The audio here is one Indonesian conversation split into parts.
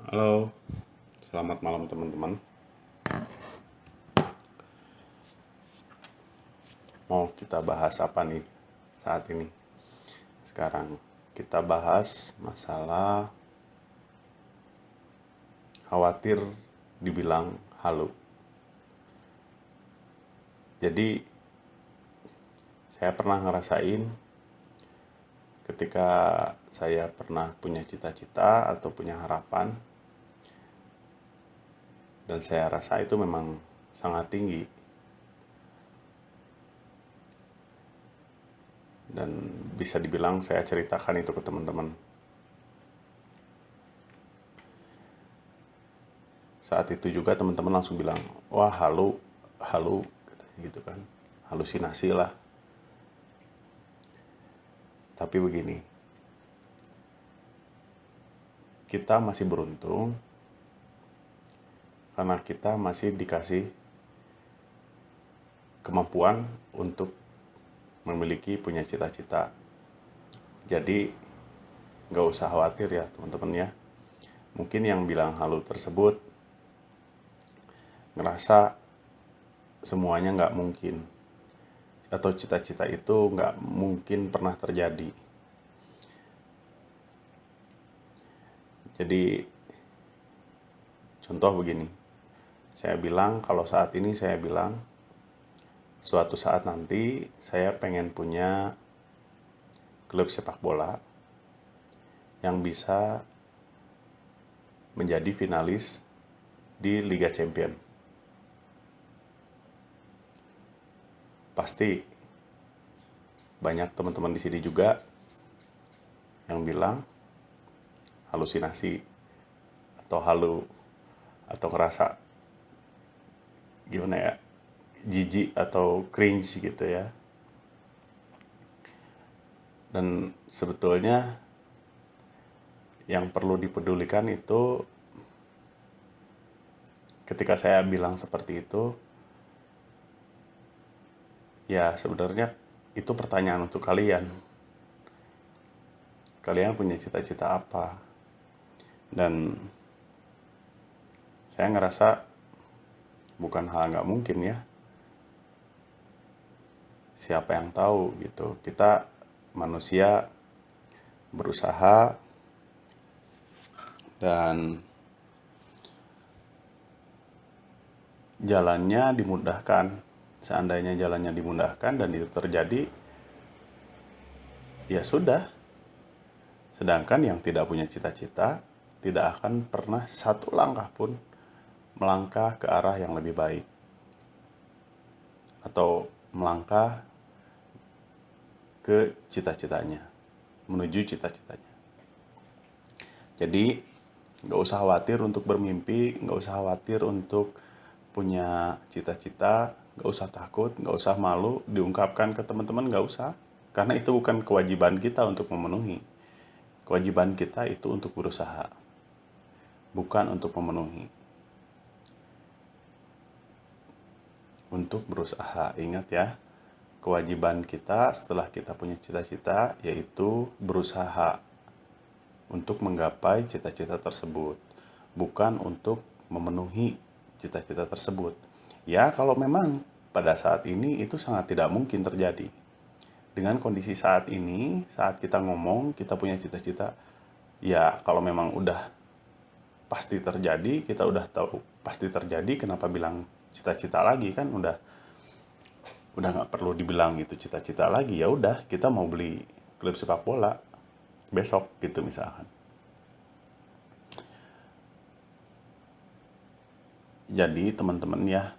Halo, selamat malam teman-teman. Mau kita bahas apa nih saat ini? Sekarang kita bahas masalah khawatir dibilang halu. Jadi saya pernah ngerasain ketika saya pernah punya cita-cita atau punya harapan, dan saya rasa itu memang sangat tinggi. Dan bisa dibilang saya ceritakan itu ke teman-teman. Saat itu juga teman-teman langsung bilang, wah halu, halu, gitu kan, halusinasi lah. Tapi begini, kita masih beruntung karena kita masih dikasih kemampuan untuk memiliki punya cita-cita. Jadi gak usah khawatir ya teman-teman ya. Mungkin yang bilang halu tersebut ngerasa semuanya gak mungkin, atau cita-cita itu gak mungkin pernah terjadi. Jadi contoh begini, saya bilang kalau saat ini saya bilang suatu saat nanti saya pengen punya klub sepak bola yang bisa menjadi finalis di Liga Champion. Pasti banyak teman-teman di sini juga yang bilang halusinasi atau halu atau ngerasa gimana ya, jijik atau cringe gitu ya. Dan sebetulnya yang perlu dipedulikan itu ketika saya bilang seperti itu, ya sebenarnya itu pertanyaan untuk kalian. Kalian punya cita-cita apa? Dan saya ngerasa bukan hal nggak mungkin ya. Siapa yang tahu gitu. Kita manusia berusaha dan jalannya dimudahkan. Seandainya jalannya dimudahkan dan itu terjadi, ya sudah. Sedangkan yang tidak punya cita-cita tidak akan pernah satu langkah pun melangkah ke arah yang lebih baik, atau melangkah ke cita-citanya, menuju cita-citanya. Jadi gak usah khawatir untuk bermimpi, gak usah khawatir untuk punya cita-cita, gak usah takut, gak usah malu diungkapkan ke teman-teman, gak usah. Karena itu bukan kewajiban kita untuk memenuhi. Kewajiban kita itu untuk berusaha, bukan untuk memenuhi. Untuk berusaha, ingat ya, kewajiban kita setelah kita punya cita-cita yaitu berusaha untuk menggapai cita-cita tersebut, bukan untuk memenuhi cita-cita tersebut. Ya, kalau memang pada saat ini itu sangat tidak mungkin terjadi. Dengan kondisi saat ini, saat kita ngomong, kita punya cita-cita, ya kalau memang udah pasti terjadi, kita udah tahu pasti terjadi, kenapa bilang cita-cita lagi? Kan udah nggak perlu dibilang itu cita-cita lagi. Ya udah, kita mau beli klub sepak bola besok gitu misalkan. Jadi teman-teman ya,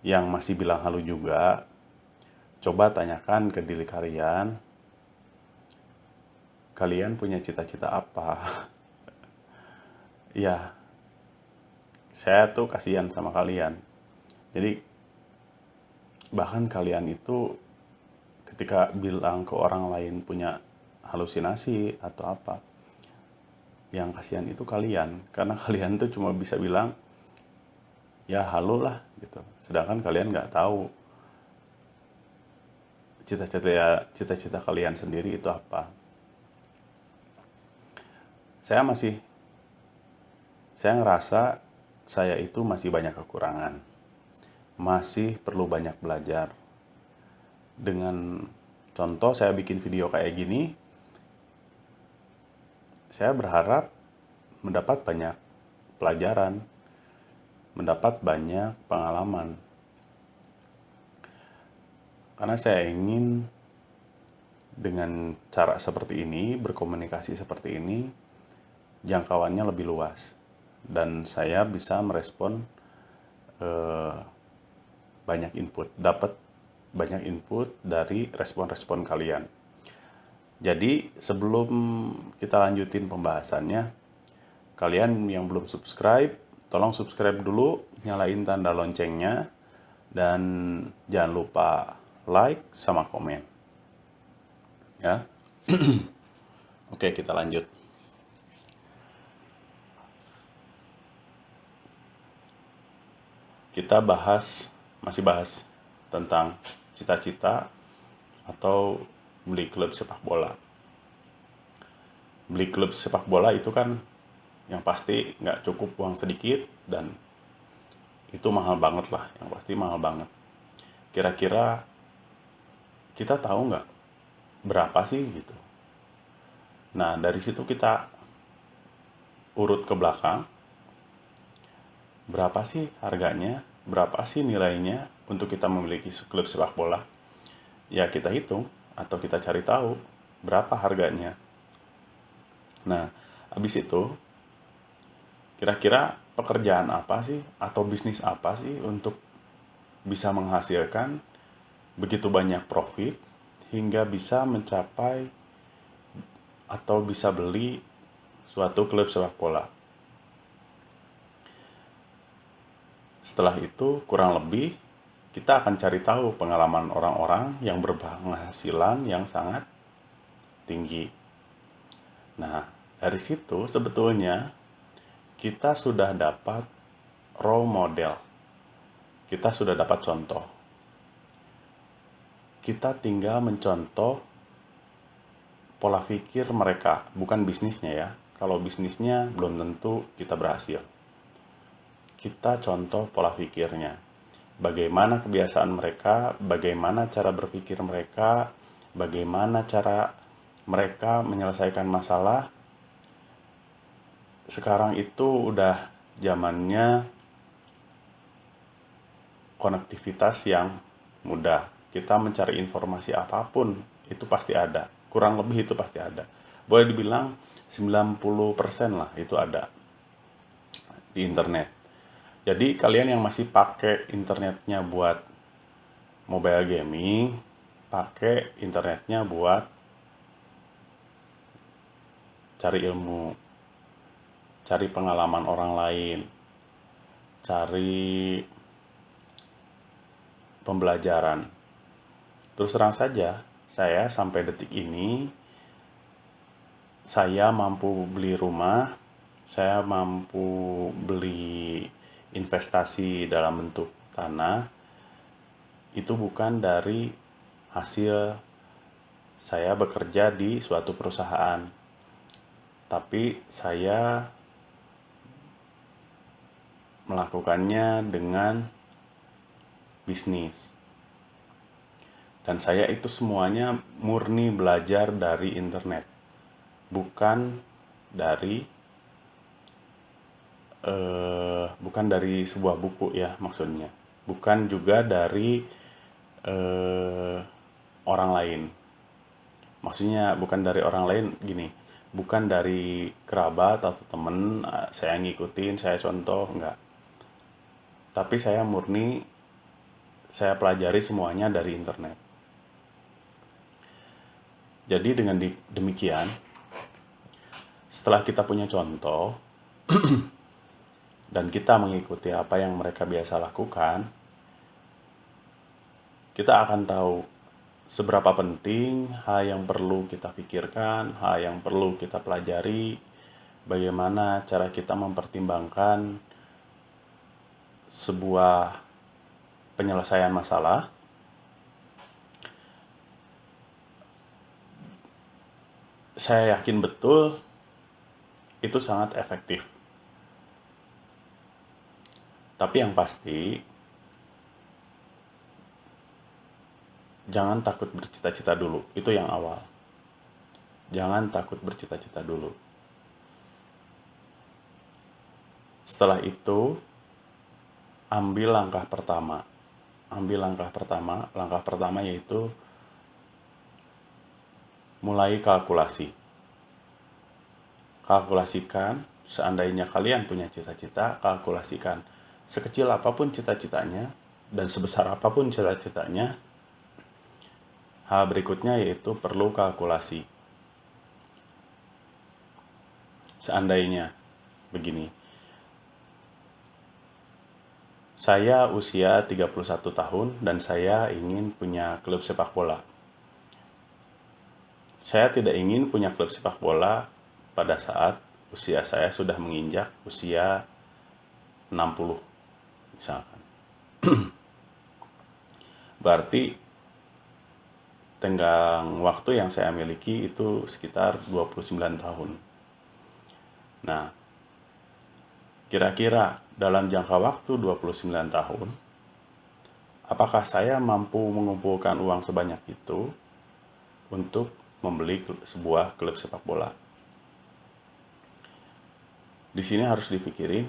yang masih bilang halu juga, coba tanyakan ke diri kalian, kalian punya cita-cita apa? Ya, saya tuh kasihan sama kalian. Jadi bahkan kalian itu ketika bilang ke orang lain punya halusinasi atau apa, yang kasihan itu kalian, karena kalian tuh cuma bisa bilang ya halu lah gitu, sedangkan kalian nggak tahu cita-cita kalian sendiri itu apa. Saya ngerasa saya itu masih banyak kekurangan, masih perlu banyak belajar. Dengan contoh saya bikin video kayak gini, saya berharap mendapat banyak pelajaran, mendapat banyak pengalaman. Karena saya ingin dengan cara seperti ini, berkomunikasi seperti ini, jangkauannya lebih luas. Dan saya bisa merespon dapat banyak input dari respon-respon kalian. Jadi sebelum kita lanjutin pembahasannya, kalian yang belum subscribe, tolong subscribe dulu, nyalain tanda loncengnya, dan jangan lupa like sama komen. Ya. Oke, kita lanjut. Kita masih bahas tentang cita-cita atau beli klub sepak bola. Beli klub sepak bola itu kan yang pasti nggak cukup uang sedikit, dan itu mahal banget lah, yang pasti mahal banget. Kira-kira kita tahu nggak berapa sih gitu. Nah, dari situ kita urut ke belakang, berapa sih harganya, berapa sih nilainya untuk kita memiliki klub sepak bola. Ya kita hitung atau kita cari tahu berapa harganya. Nah, habis itu kira-kira pekerjaan apa sih atau bisnis apa sih untuk bisa menghasilkan begitu banyak profit hingga bisa mencapai atau bisa beli suatu klub sepak bola. Setelah itu kurang lebih kita akan cari tahu pengalaman orang-orang yang berpenghasilan yang sangat tinggi. Nah, dari situ sebetulnya kita sudah dapat role model. Kita sudah dapat contoh. Kita tinggal mencontoh pola pikir mereka, bukan bisnisnya ya. Kalau bisnisnya belum tentu kita berhasil. Kita contoh pola pikirnya. Bagaimana kebiasaan mereka, bagaimana cara berpikir mereka, bagaimana cara mereka menyelesaikan masalah. Sekarang itu udah zamannya konektivitas yang mudah. Kita mencari informasi apapun itu pasti ada. Kurang lebih itu pasti ada. Boleh dibilang 90% lah itu ada di internet. Jadi kalian yang masih pakai internetnya buat mobile gaming, pakai internetnya buat cari ilmu, cari pengalaman orang lain, cari pembelajaran. Terus terang saja, saya sampai detik ini, saya mampu beli rumah, saya mampu beli investasi dalam bentuk tanah, itu bukan dari hasil saya bekerja di suatu perusahaan, tapi saya melakukannya dengan bisnis. Dan saya itu semuanya murni belajar dari internet, bukan dari sebuah buku ya maksudnya, bukan juga dari orang lain. Maksudnya bukan dari orang lain gini, bukan dari kerabat atau temen saya ngikutin, saya contoh, enggak. Tapi saya murni, saya pelajari semuanya dari internet. Jadi dengan demikian, setelah kita punya contoh dan kita mengikuti apa yang mereka biasa lakukan, kita akan tahu seberapa penting hal yang perlu kita pikirkan, hal yang perlu kita pelajari, bagaimana cara kita mempertimbangkan sebuah penyelesaian masalah, saya yakin betul itu sangat efektif. Tapi yang pasti, jangan takut bercita-cita dulu. Itu yang awal. Jangan takut bercita-cita dulu. Setelah itu, ambil langkah pertama. Langkah pertama yaitu mulai kalkulasi. Kalkulasikan, seandainya kalian punya cita-cita, kalkulasikan. Sekecil apapun cita-citanya, dan sebesar apapun cita-citanya, hal berikutnya yaitu perlu kalkulasi. Seandainya, begini. Saya usia 31 tahun dan saya ingin punya klub sepak bola. Saya tidak ingin punya klub sepak bola pada saat usia saya sudah menginjak usia 60 misalkan. Berarti tenggang waktu yang saya miliki itu sekitar 29 tahun. Nah, kira-kira dalam jangka waktu 29 tahun, apakah saya mampu mengumpulkan uang sebanyak itu untuk membeli sebuah klub sepak bola? Di sini harus dipikirin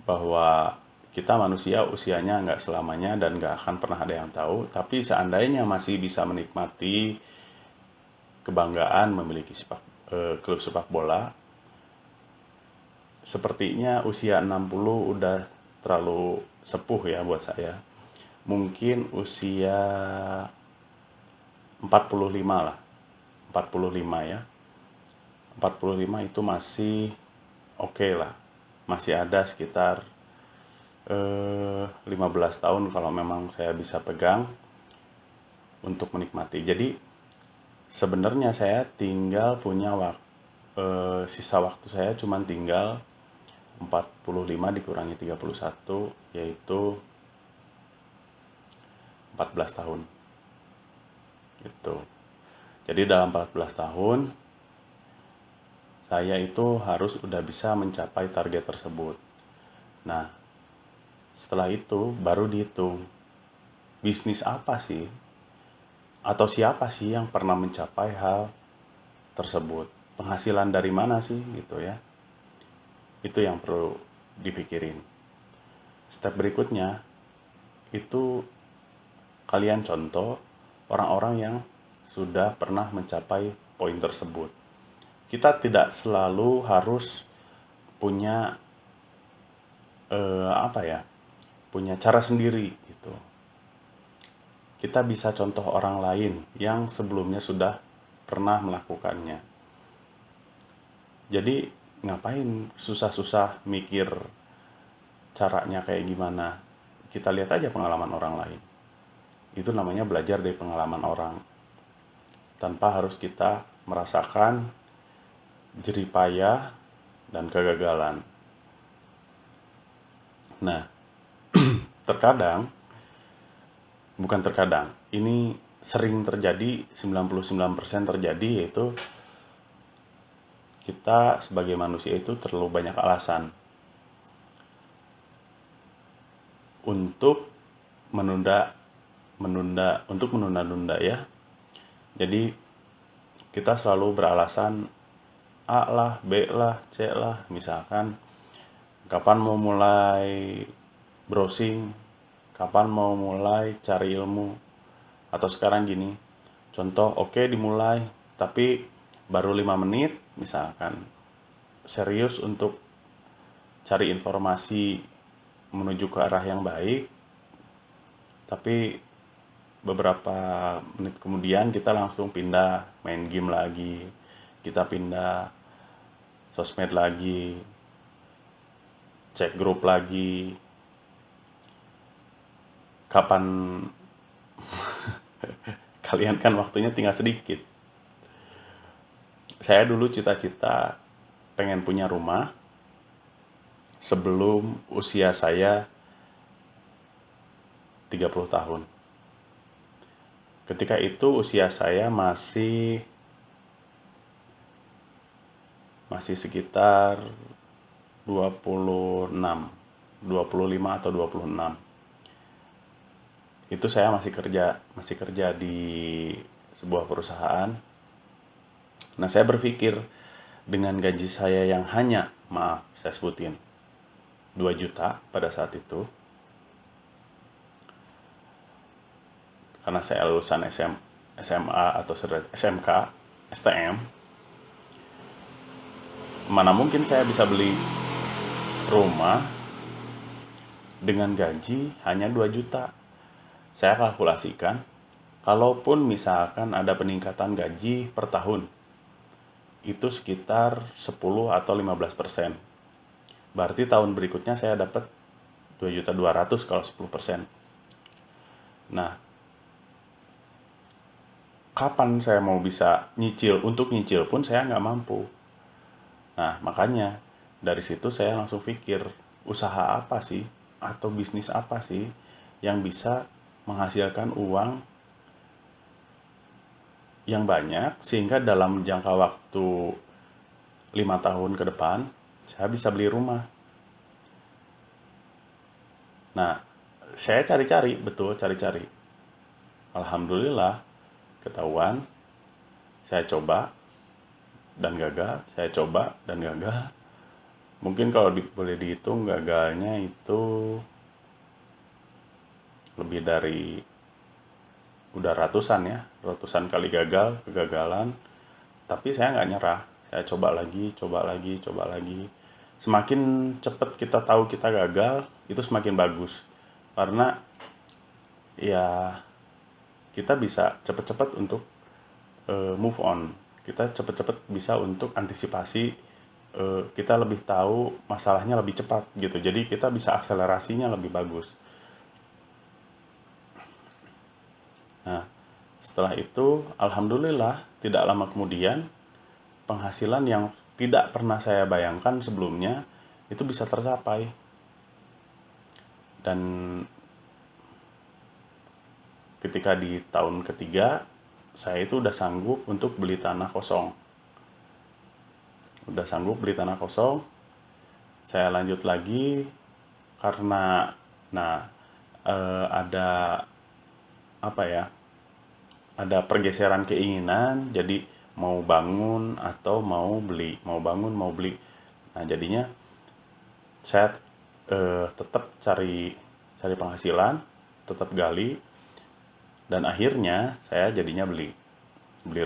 bahwa kita manusia usianya nggak selamanya dan nggak akan pernah ada yang tahu, tapi seandainya masih bisa menikmati kebanggaan memiliki klub sepak bola, sepertinya usia 60 udah terlalu sepuh ya buat saya. Mungkin usia 45 lah. 45 ya. 45 itu masih oke lah. Masih ada sekitar 15 tahun kalau memang saya bisa pegang untuk menikmati. Jadi sebenarnya saya tinggal punya sisa waktu saya cuma tinggal 45 dikurangi 31 yaitu 14 tahun. Gitu. Jadi dalam 14 tahun saya itu harus udah bisa mencapai target tersebut. Nah, setelah itu baru dihitung bisnis apa sih atau siapa sih yang pernah mencapai hal tersebut. Penghasilan dari mana sih gitu ya. Itu yang perlu dipikirin. Step berikutnya itu kalian contoh orang-orang yang sudah pernah mencapai poin tersebut. Kita tidak selalu harus punya punya cara sendiri gitu. Kita bisa contoh orang lain yang sebelumnya sudah pernah melakukannya. Jadi ngapain susah-susah mikir caranya kayak gimana? Kita lihat aja pengalaman orang lain. Itu namanya belajar dari pengalaman orang. Tanpa harus kita merasakan jerih payah dan kegagalan. Nah, ini sering terjadi, 99% terjadi, yaitu kita sebagai manusia itu terlalu banyak alasan untuk menunda ya. Jadi kita selalu beralasan A lah, B lah, C lah. Misalkan kapan mau mulai browsing, kapan mau mulai cari ilmu, atau sekarang gini, contoh oke, dimulai tapi baru 5 menit misalkan, serius untuk cari informasi menuju ke arah yang baik, tapi beberapa menit kemudian kita langsung pindah main game lagi, kita pindah sosmed lagi, cek grup lagi. Kapan kalian kan waktunya tinggal sedikit. Saya dulu cita-cita pengen punya rumah sebelum usia saya 30 tahun. Ketika itu usia saya masih masih sekitar 25 atau 26. Itu saya masih kerja di sebuah perusahaan. Nah, saya berpikir dengan gaji saya yang hanya, maaf, saya sebutin 2 juta pada saat itu. Karena saya lulusan SMA atau SMK, STM. Mana mungkin saya bisa beli rumah dengan gaji hanya 2 juta. Saya kalkulasikan, kalaupun misalkan ada peningkatan gaji per tahun, itu sekitar 10 atau 15%. Berarti tahun berikutnya saya dapat 2.200.000 kalau 10%. Nah, kapan saya mau bisa nyicil? Untuk nyicil pun saya nggak mampu. Nah, makanya dari situ saya langsung pikir, usaha apa sih atau bisnis apa sih yang bisa menghasilkan uang yang banyak sehingga dalam jangka waktu 5 tahun ke depan saya bisa beli rumah. Nah, saya cari-cari, betul cari-cari. Alhamdulillah ketahuan, saya coba dan gagal, saya coba dan gagal. Mungkin kalau boleh dihitung gagalnya itu lebih dari udah ratusan kali kegagalan. Tapi saya nggak nyerah, saya coba lagi. Semakin cepat kita tahu kita gagal, itu semakin bagus. Karena ya kita bisa cepat-cepat untuk move on. Kita cepat-cepat bisa untuk antisipasi, kita lebih tahu masalahnya lebih cepat gitu. Jadi kita bisa akselerasinya lebih bagus. Nah, setelah itu alhamdulillah tidak lama kemudian penghasilan yang tidak pernah saya bayangkan sebelumnya itu bisa tercapai. Dan ketika di tahun ketiga saya itu udah sanggup untuk beli tanah kosong. Saya lanjut lagi karena ada apa ya? Ada pergeseran keinginan, jadi mau bangun atau mau beli. Nah, jadinya saya tetap cari penghasilan, tetap gali, dan akhirnya saya jadinya beli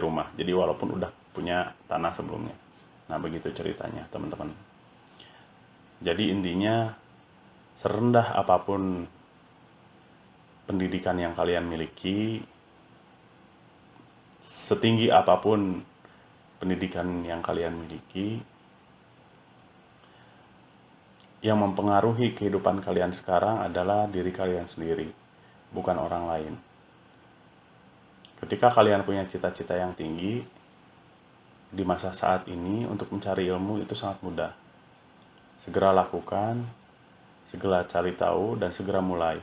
rumah. Jadi walaupun udah punya tanah sebelumnya. Nah, begitu ceritanya, teman-teman. Jadi intinya, serendah apapun pendidikan yang kalian miliki, setinggi apapun pendidikan yang kalian miliki, yang mempengaruhi kehidupan kalian sekarang adalah diri kalian sendiri, bukan orang lain. Ketika kalian punya cita-cita yang tinggi, di masa saat ini untuk mencari ilmu itu sangat mudah. Segera lakukan, segera cari tahu, dan segera mulai.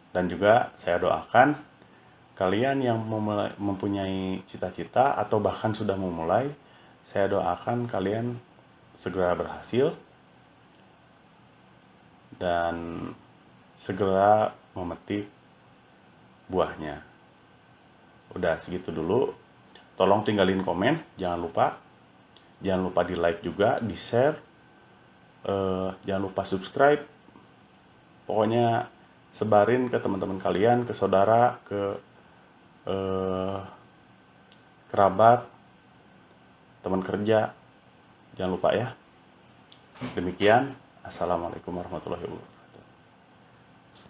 Dan juga saya doakan kalian yang mempunyai cita-cita atau bahkan sudah memulai, saya doakan kalian segera berhasil dan segera memetik buahnya. Udah segitu dulu. Tolong tinggalin komen, jangan lupa di like juga, di share, jangan lupa subscribe. Pokoknya sebarin ke teman-teman kalian, ke saudara, ke kerabat, teman kerja, jangan lupa ya. Demikian, assalamualaikum warahmatullahi wabarakatuh.